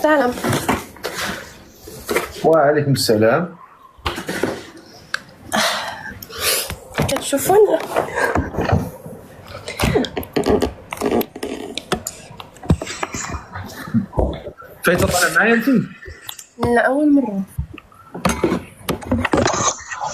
سلام. وعليكم السلام. كتشوفوني؟ فايته طالع معايا انت؟ لا، أول مرة.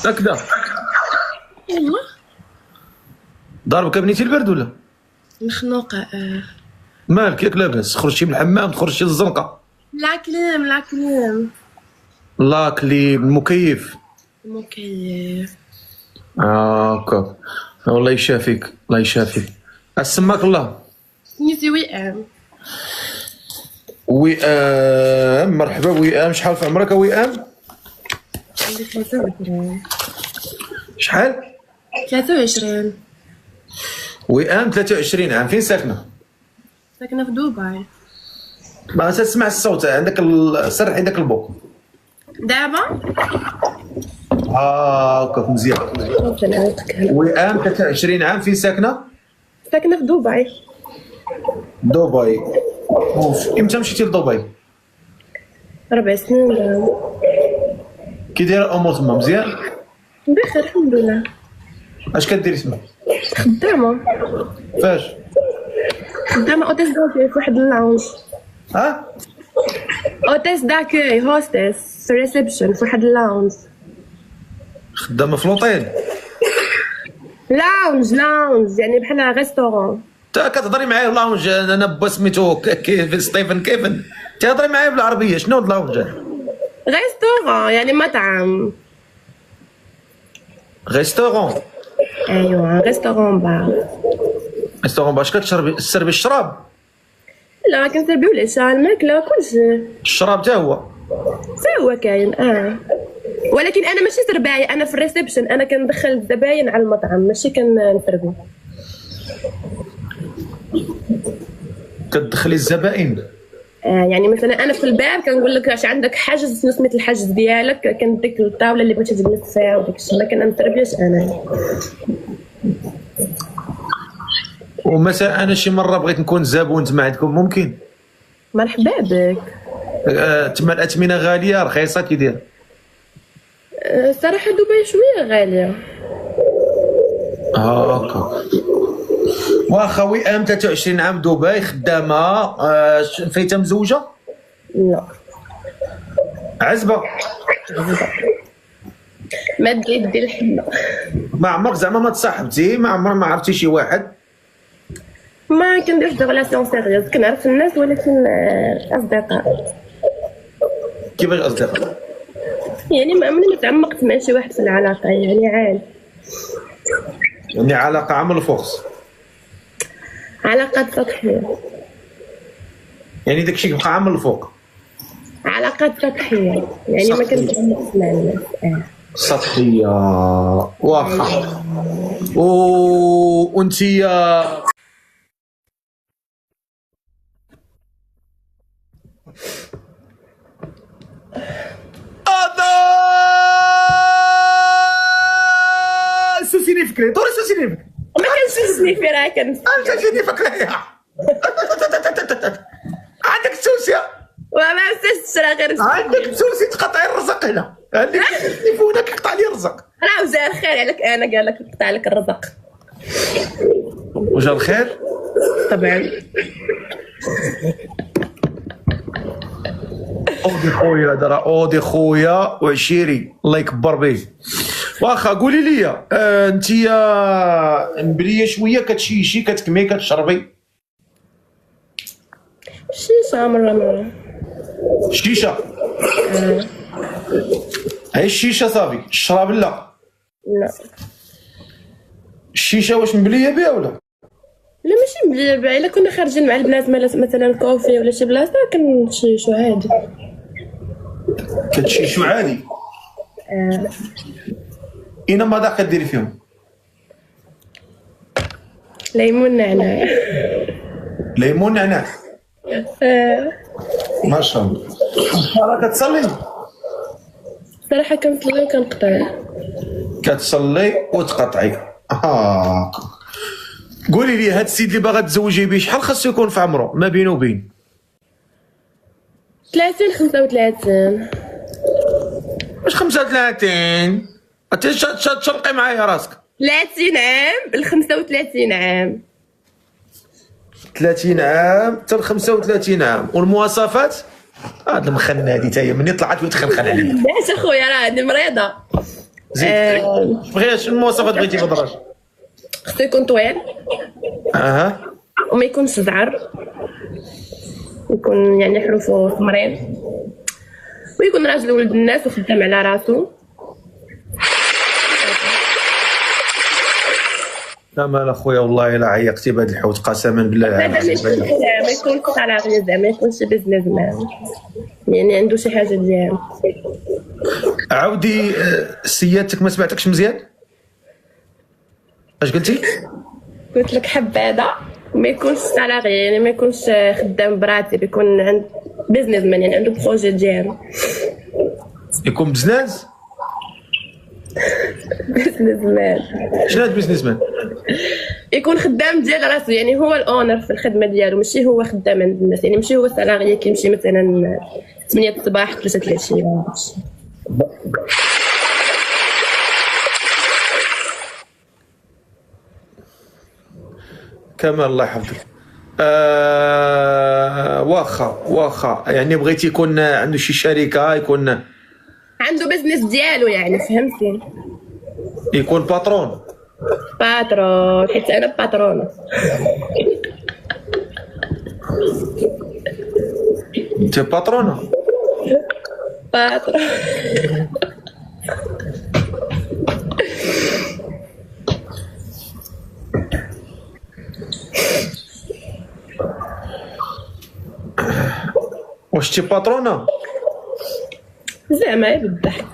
هكذا والله ضاربك بنيتي البرد ولا؟ مخنوقة. مالك ياك لاباس؟ خرجتي من الحمام تخرجتي للزنقه؟ لا كلام. لا كليب المكيف. مكيف. هكاك. الله يشافيك الله يشافيك. اسماك الله. سميتي وئام. وئام مرحبا وئام. شحال في عمرك وئام؟ عندي 23. شحال؟ 23. وئام 23 عام. فين ساكنه؟ ساكنة في دبي. ما تسمع الصوت عندك سرحي داك البوق. دابا؟ هاكاك مزيان. وئام 23 عام. فين ساكنه؟ ساكنة في دبي. دبي. امتى مشيتي لدبي؟ 4 سنين دابا. كي دايره الامور تما؟ مزيان بخير الحمد لله. اش كديري تما؟ خدامة. فاش؟ خدامة اوتيس داكوي في واحد اللاونج. ها؟ اوتيس داكوي هوستس في الريسبشن في واحد اللاونج. خدامه في لوطيل؟ لاونج يعني بحال ريستورون. تا كتهضري معايا بلاونج؟ انا با سميتو كيفن ستيفن كيفن تهضري معايا بالعربيه. شنو اللاونج؟ ريستورون يعني مطعم. ريستورون؟ ايوا ريستورون بار. ريستورون باش كتشربي تسربي الشراب؟ لا كنسربيو العشاء الماكله كلشي. الشراب تا هو؟ تا هو كاين ولكن انا ماشي سربايه، انا في الريسبشن، انا كندخل الزباين على المطعم ماشي كنسربي. كتدخلي الزبائن؟ يعني مثلا انا في الباب كنقول لك اش عندك حجز، شنو سميت الحجز ديالك، كنديك الطاوله اللي بغيتي تجلس فيها وداك الشيء، ما كنسربيش انا. ومثلا انا شي مره بغيت نكون زبون تما عندكم ممكن؟ مرحبا بك. تما الاثمنه غاليه رخيصه كي داير؟ صراحه دبي شويه غاليه. هاكا. واخا وئام 23 عام دبي خدامه. فايته مزوجه؟ لا. عزبه؟ ما دير الحنه. ما عمرك زعما ما تصاحبتي؟ ما عمرك ما عرفتي شي واحد؟ ما كنديرش دو ريلاسيون سيريوز، كنعرف الناس ولكن اصدقاء. كيفاش اصدقاء؟ يعني ما عمرني ما تعمقت مع شي واحد في العلاقه، يعني عادي. يعني علاقه عمل فوكس؟ علاقات سطحيه. يعني داكشي كيبقى عامل الفوق؟ علاقات سطحيه يعني ما كنتعمقش مع الناس. سطحيه. واخا. وانتيا سوسيني فكري دوري سوسيني فكري. ما كنسوسني في راه سوسيني فكري. عندك سوسيه؟ وما نسيتش راه غير عندك سوسي تقطعي الرزق هنا. عندك تليفونك كيقطع لي الرزق. راه وزار خير عليك، انا قال لك قطع لك الرزق. وجا الخير؟ طبعا. اودي خويا درا اودي خويا وعشيري الله يكبر به. واخا قولي لي انتيا مبليه شويه كتشيشي كتكمي كتشربي؟ شيشه مره. الشيشه؟ هاي الشيشه صافي. الشراب لا؟ لا. الشيشه واش مبليه بها ولا؟ لا ماشي مبليه، الا كنا خارجين مع البنات مثلا كوفي ولا شي بلاصه كنشيشو عادي. كتشيشو عادي؟ اين ماذا كديري فيهم؟ ليمون نعناع. ليمون نعناع؟ ما شاء الله. راه كتصلي؟ صراحه كنصلي وكنقطع. كتصلي وتقطعي. قولي لي هاد السيد اللي باغا تزوجي به شحال خاصو يكون في عمره ما بينه وبين؟ 30 35. واش 35 انت تشرقي معايا راسك؟ 30 عام ل 35 عام. 30 عام حتى ل 35 عام. والمواصفات هاد المخنه هادي تا هي مني طلعت ويتخنخن عليها. علاش اخويا راه عندي مريضه. زيد بغي شنو المواصفات بغيتي في الدراج؟ خصو يكون طويل اها وما يكونش زعر، يكون يعني حروفه مريض، ويكون راجل ولد الناس وخدام على راسو. كمال اخويا والله الا عيقتي بهذا الحوت قسما بالله. هذا ما يكونش صراحه زعما ما يكونش بزنس مان، يعني عنده شي حاجه ديالو. عاودي سيادتك ما سمعتكش مزيان. اش قلتي؟ قلت لك حباده ما يكونش سالاري، يعني ما يكونش خدام براتب، يكون عند بزنس مان، يعني عنده بروجي ديالو. يكون بزنس بزنس مان. شنو هاد بيزنس مان؟ يكون خدام ديال راسو، يعني هو الاونر في الخدمه ديالو، ماشي هو خدام عند الناس، يعني ماشي هو سالاري كيمشي مثلا 8 الصباح 3 العشيه. كمال الله يحفظك. واخا يعني بغيتي يكون عنده شي شركه، يكون عنده بزنس ديالو، يعني فهمتي، يكون باترون. باترون، حيت انا باترونه. انت باترونه؟ باترون. واش تي باترونه؟ زعما بالضحك.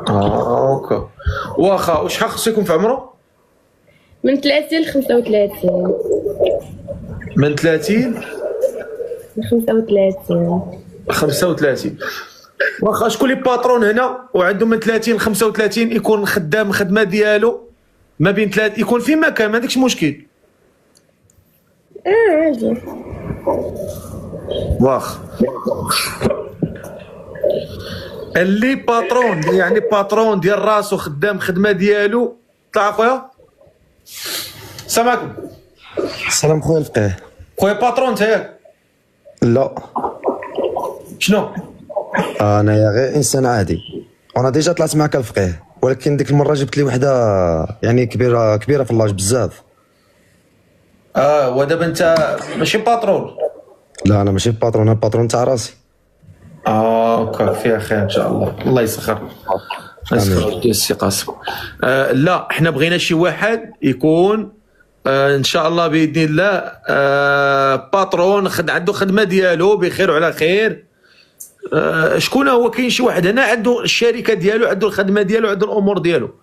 اوكي. واخا وشحال خصو يكون في عمره؟ من 30 ل 35. من 30 ل 35. 35. واخا شكون اللي باترون هنا وعنده من 30 ل 35 يكون خدام خدمه ديالو ما بين 3 يكون في مكان، ما عندكش مشكل. عادي. واخ اللي باترون يعني باترون ديال راسو خدام خدمه ديالو. طلع اخويا. السلام عليكم. السلام خويا الفقيه. خويا باترون انت ياك؟ لا شنو؟ انايا غير انسان عادي، وانا ديجا طلعت معك الفقيه، ولكن ديك المره جبت لي وحده يعني كبيره في اللاج بزاف. ودابا انت ماشي باترون؟ لا انا ماشي باترون، انا باترون تاع راسي. اوكي فيها خير ان شاء الله. الله يسخر. يسخر السي قاسم. لا احنا بغينا شي واحد يكون ان شاء الله باذن الله باترون عنده خدمه ديالو بخير وعلى خير. شكون هو؟ كاين شي واحد هنا عنده الشركه ديالو، عنده الخدمه ديالو، عنده الامور ديالو،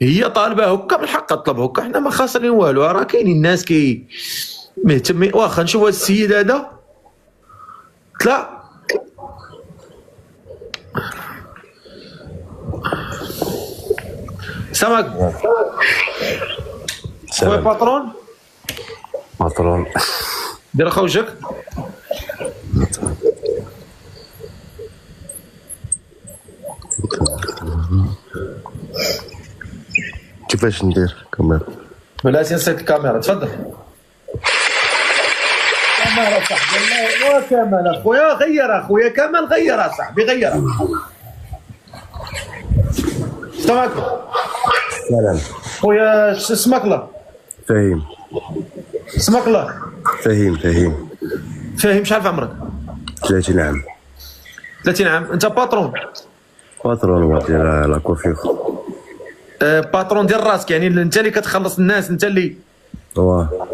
هي طالبه هكا من حق طلب هكا، حنا ما خاسرين والو. راه كاينين الناس مهتمين. واخا نشوف هذا السيد هذا. طلع سمك. خويا باترون. باترون دير خوجك. كيفاش ندير كاميرا؟ بلاتي نسيت الكاميرا. تفضل. كمال صاحبي. وكمال اخويا غير، اخويا كمال غير صاحبي غير. السلام عليكم. سلام خويا اسمك الله؟ فهيم. اسمك الله؟ فهيم. فاهم. شحال في عمرك؟ 30 عام. 30 عام. انت باترون؟ باترون ديال لا كوفير. باترون ديال راسك، يعني انت اللي كتخلص الناس، انت اللي. واه.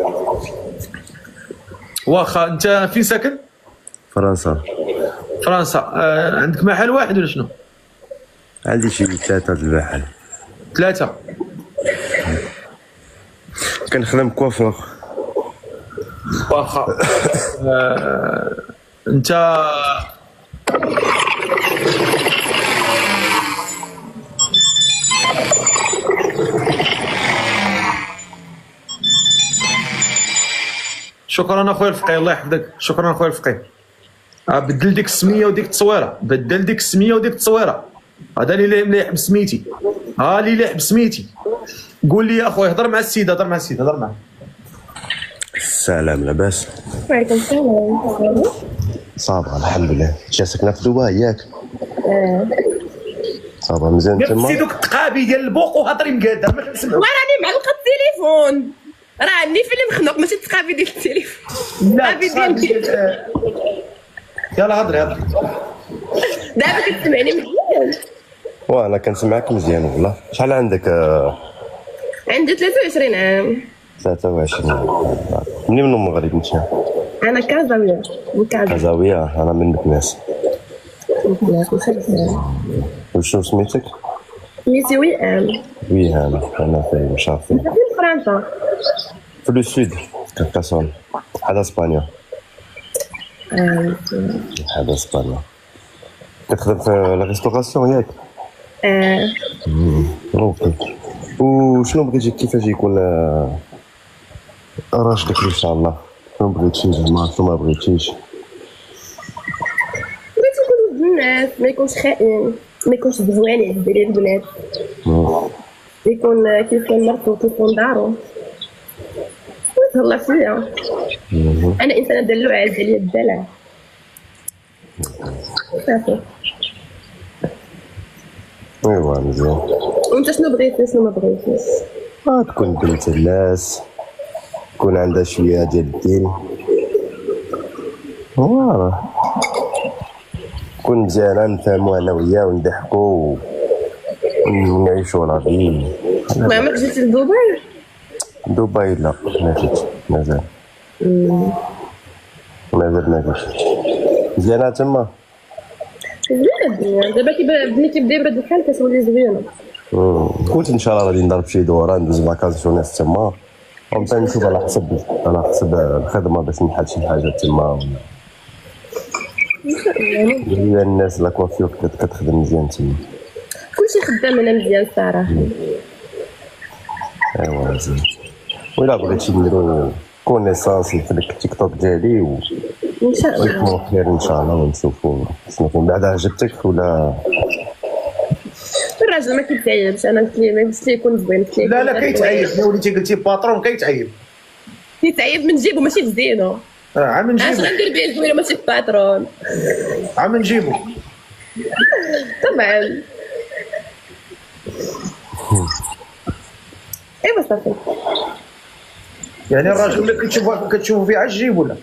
واخا انت فين ساكن؟ فرنسا. فرنسا. عندك محل واحد ولا شنو؟ عندي شي 3 المحل. 3. كنخدم كوافور. واخا. انت شكرا اخويا الفقيه، الله يحفظك. شكرا اخويا الفقيه. بدل ديك السميه وديك التصويره، بدل ديك السميه وديك التصويره. هذا اللي يحب سميتي، ها اللي يحب سميتي. قول لي يا اخويا، هضر مع السيد، هضر مع السيد، هضر معاه. السلام، لاباس؟ وعليكم السلام. صافا الحمد لله. جا ساكنه في دبي ياك؟ صافا مزيان قلت تما. سي دوك التقابي ديال البوق وهضري مقاده ما كنسمعوش. وراني معلقه التليفون، راه عندي فيلم مخنوق ماشي التقابي ديال التليفون. التقابي ديال يلا هضري هضري. دابا كتسمعني مزيان. وانا كنسمعك مزيان والله. شحال عندك؟ عندي 23 عام. 23. منين من المغرب انت؟ انا كازاويه من كازا. كازاويه. انا من بكناس. وشنو سميتك؟ سميتي وئام. ويهان. انا في شافي في فرنسا. في لو سود كاركاسون. هذا اسبانيا. هذا اسبانيا. كتخدم في لا ريستوراسيون ياك؟ اوكي. وشنو بغيتي كيفاش يكون راجلك ان شاء الله؟ شنو بغيتي زعما شنو ما بغيتيش؟ بغيت يكون ود الناس، ما يكونش خائن، ما يكونش زوين على الدراري البنات، يكون كيكون مرتو كيكون دارو ويتهلا فيا. انا انسانه دلوعه، عز عليا الدلع صافي. ايوا مزيان. وانت شنو بغيتي شنو ما بغيتيش؟ تكون بنت الناس، تكون عندها شويه ديال الدين، واه تكون مزيانه، نفهمو انا وياه ونضحكو ونعيشو لا في. ما عمرك جيتي لدبي؟ دبي لا، ما جيتش مازال. مازال ما جيتش. مزيانه تما؟ زوينه الدنيا دابا بني كيبدا يبرد الحال كتولي زوينه. قلت ان شاء الله غادي نضرب شي دوره، ندوز فاكاسيونيس تما، ومتى نشوف على حسب الخدمه باش نحل شي حاجه تما. هي الناس لا كوافيور كتخدم مزيان تما. كلشي خدام انا مزيان صراحه. ايوا مزيان. وإلا بغيتي نديرو كونيسانس في التيك توك ديالي ان شاء الله ويكون خير ان شاء الله، ونشوفو شنو كاين بعدا. عجبتك ولا؟ الراجل ما كيتعيبش، انا قلت ليه ما قلتش ليه يكون زوين، قلت ليه لا لا كيتعيب، ملي وليتي قلتي باترون كيتعيب. كيتعيب من جيبو ماشي تزينو. عام اش نجيبو، غندير بيه زوينه ماشي باترون؟ عام نجيبو. طبعا. ايوا صافي. يعني الراجل اللي كتشوفوا فيه على الجيب ولا؟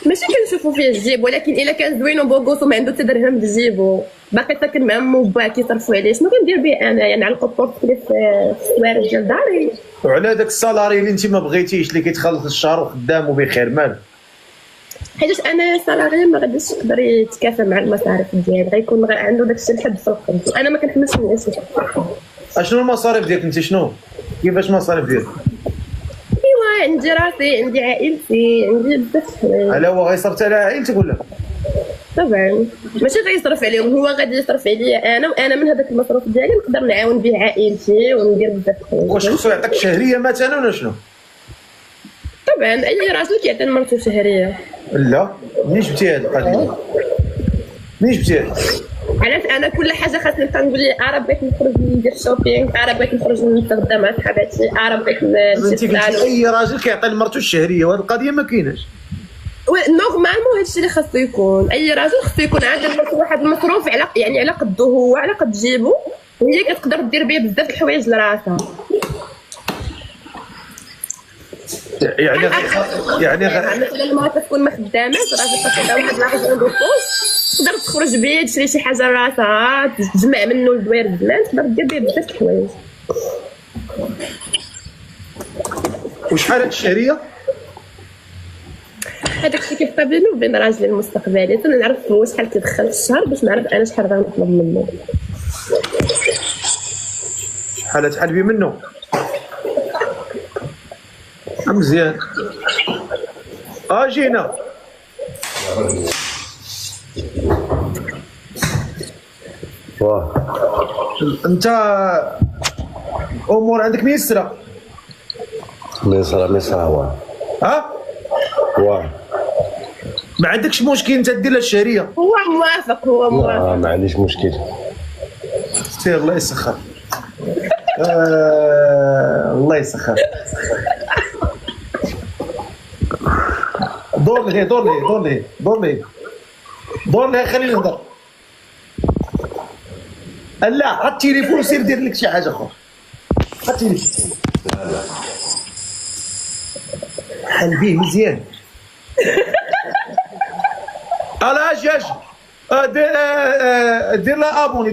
ماشي كنشوفو فيه الجيب، ولكن الا كان زوين وبوغوس وما عنده حتى درهم بجيبو، باقي ساكن مع مو وباه كيصرفوا عليه، شنو غندير به انا؟ يعني على القبور في السوارد ديال داري. وعلى داك السالاري اللي انت ما بغيتيش، اللي كيتخلص الشهر وخدام وبخير مال. حيتاش انا سالاري ما غاديش يقدر يتكافى مع المصاريف ديالي، غيكون عنده داكشي الحد في القلب، انا ما كنحملش نعيش. اشنو المصاريف ديالك انت؟ شنو كيفاش المصاريف ديالك؟ ايوا عندي راسي، عندي عائلتي، عندي بزاف الحوايج. على هو غيصرف على عائلتك ولا؟ طبعا ماشي غيصرف عليهم، هو غادي يصرف عليا انا، وانا من هذاك المصروف ديالي نقدر نعاون به عائلتي وندير بزاف الحوايج. واش خصو يعطيك شهريه مثلا ولا شنو؟ طبعا اي راجل كيعطي لمرته شهريه. لا منين جبتي هاد القضيه؟ منين جبتي هاد؟ علاش انا كل حاجه خاصني نبقى نقول لي بغيت نخرج ندير شوبينغ، بغيت نخرج نتغدى مع صحاباتي، بغيت انت قلتي اي راجل كيعطي لمرته الشهريه، وهاد القضيه ما كايناش. نورمالمون هادشي اللي خاصو يكون، اي راجل خاصو يكون عنده واحد المصروف على يعني على قدو هو، على قد جيبو، وهي كتقدر دير به بزاف الحوايج لراسها. يعني مثلا المراه كتكون ما خداماش، راجل كتعطيها واحد لاغجون دو بوش، تقدر تخرج به تشري شي حاجه لراسها، تجمع منه الدوير الزمان، تقدر دير به بزاف الحوايج. وشحال هاد الشهريه؟ هذاك الشيء كيبقى بيني وبين راجلي المستقبلي، تنعرف هو شحال كيدخل في الشهر باش نعرف انا شحال غنطلب منه. شحال تحلبي منه؟ مزيان. جينا. واه انت امور عندك ميسره؟ ميسره واه. واه ما عندكش مشكل انت دير لها الشهريه. هو موافق هو موافق. ما عنديش مشكل. سير الله يسخر. الله يسخر. دور لي خليني نهضر. لا هات التليفون سير دير لك شي حاجه اخرى. هات التليفون حل بيه مزيان. الا اجي دير لها ابوني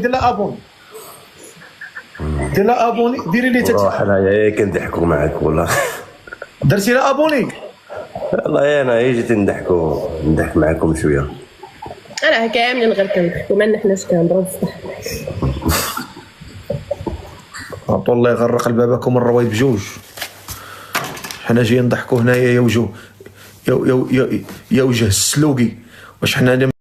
ديري لي روح انايا كنضحكوا معاك والله. درتي لها ابوني. والله انا جيت نضحك معاكم شويه. انا كاملين غير كنضحكوا ما حناش كنهضروا بصح. عطوا الله يغرق لبابكم الرويد بجوج. حنا جايين نضحكوا هنايا يا وجه السلوقي واش حنا